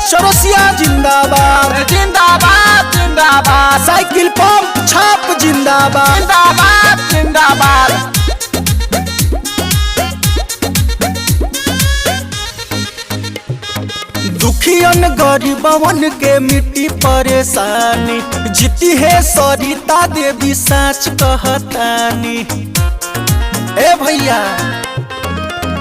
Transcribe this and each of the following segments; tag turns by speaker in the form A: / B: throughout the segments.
A: चौरसिया जिंदाबाद
B: जिंदाबाद जिंदाबाद।
A: साइकिल पंप छाप जिंदाबाद
B: जिंदाबाद जिंदाबाद।
A: दुखियन गरीबवन के मिट्टी परेशानी, जीती है सरिता देवी सच कहतानी। ए भैया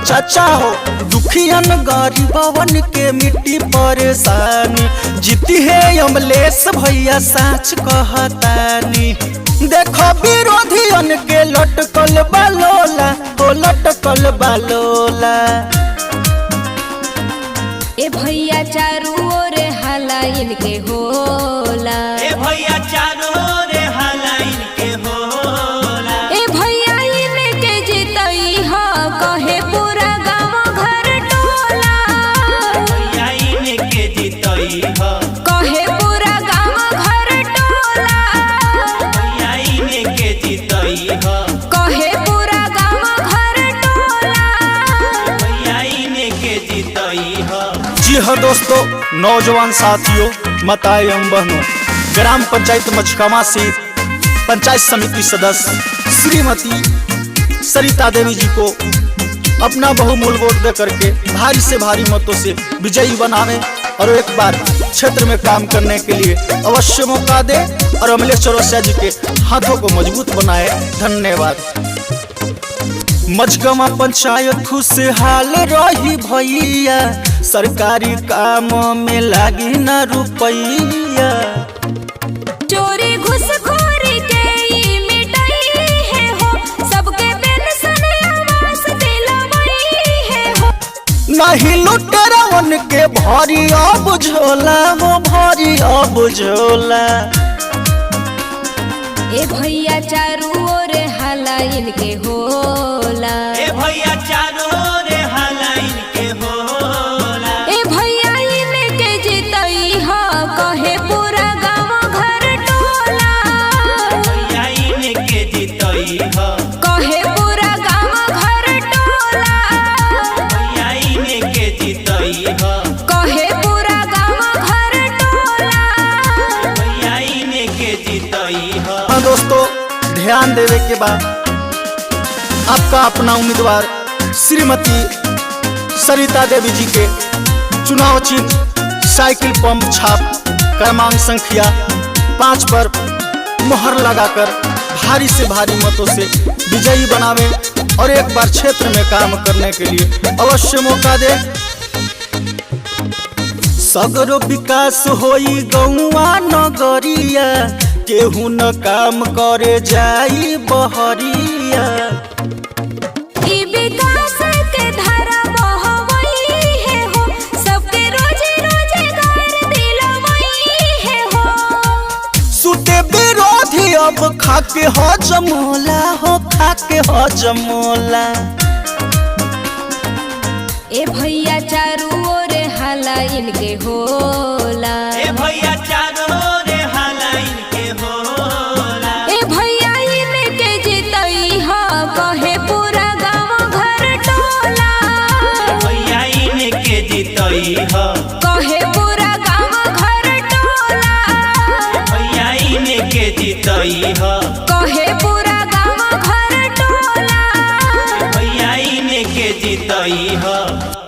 A: चाचा हो, दुखियन गरीबवन के मिट्टी परेशानी, जीती है अमलेश भैया सच कहतानी। देखो विरोधियन के लटकल बालोला, हो लटकल बालोला।
C: ए भैया चारू ओर हाला इनके होला,
D: ए भैया चारों ओर हाला इनके होला।
C: ए भैया इनके जितई ह कहे पूरा गाँव घर टोला।
D: भैया इनके जितई ह
C: कहे पूरा गाँव घर टोला।
D: भैया इनके जितई ह
C: कहे पूरा गाँव घर टोला।
D: भैया इनके जितई ह।
A: जी हाँ दोस्तों, नौजवान साथियों, माताएं एवं बहनों, ग्राम पंचायत मछकामा से पंचायत समिति सदस्य श्रीमती सरिता देवी जी को अपना बहुमूल्य वोट दे करके भारी से भारी मतों से विजयी बनावे और एक बार क्षेत्र में काम करने के लिए अवश्य मौका दे और अमलेश चौरसिया जी के हाथों को मजबूत बनाए। धन्यवाद। मझगमा पंचायत खुशहाल रही भैया, सरकारी काम में लागी न रुपैया।
C: चोरी घुसखोरी के ई मिटाई है हो, सबके पेंशन आवास दिलवाई है हो।
A: नहीं लुटेरवन के भारी अब झोला, हो भारी अब झोला।
C: ए भैया चारू ओर हाला इनके होला,
D: ए भैया चारों ओर हाला इनके होला।
C: ए भैया इनके जितई ह कहे पूरा गाँव घर टोला।
D: भैया इनके जितई ह
C: कहे पूरा गाँव घर टोला।
D: भैया इनके जितई ह
C: कहे पूरा गाँव घर टोला।
D: भैया इनके जितई ह।
A: हाँ दोस्तों, ध्यान देवे के बाद आपका अपना उम्मीदवार श्रीमती सरिता देवी जी के चुनाव चिन्ह साइकिल पंप छाप क्रमांक संख्या 5 पर मोहर लगाकर भारी से भारी मतों से विजयी बनावे और एक बार क्षेत्र में काम करने के लिए अवश्य मौका दे। सगरो विकास होई गौआ नगरिया, केहू न काम करे जाई बहरिया।
C: ई विकास के धारा बहवई है हो, सबके रोजी रोजगार दिलवई है हो।
A: सुते विरोधी अब खाके हो जमोला, हो खाके हो जमोला।
C: ए भैया चारू ओर हाला इनके होला,
D: ए भैया चारों ओर हाला इनके होला।
C: ए भैया इनके जितई ह कहे पूरा गाँव घर टोला।
D: भैया इनके जितई ह
C: कहे पूरा गाँव घर टोला।
D: भैया इनके जितई ह
C: कहे पूरा गाँव घर टोला।
D: भैया इनके जितई ह।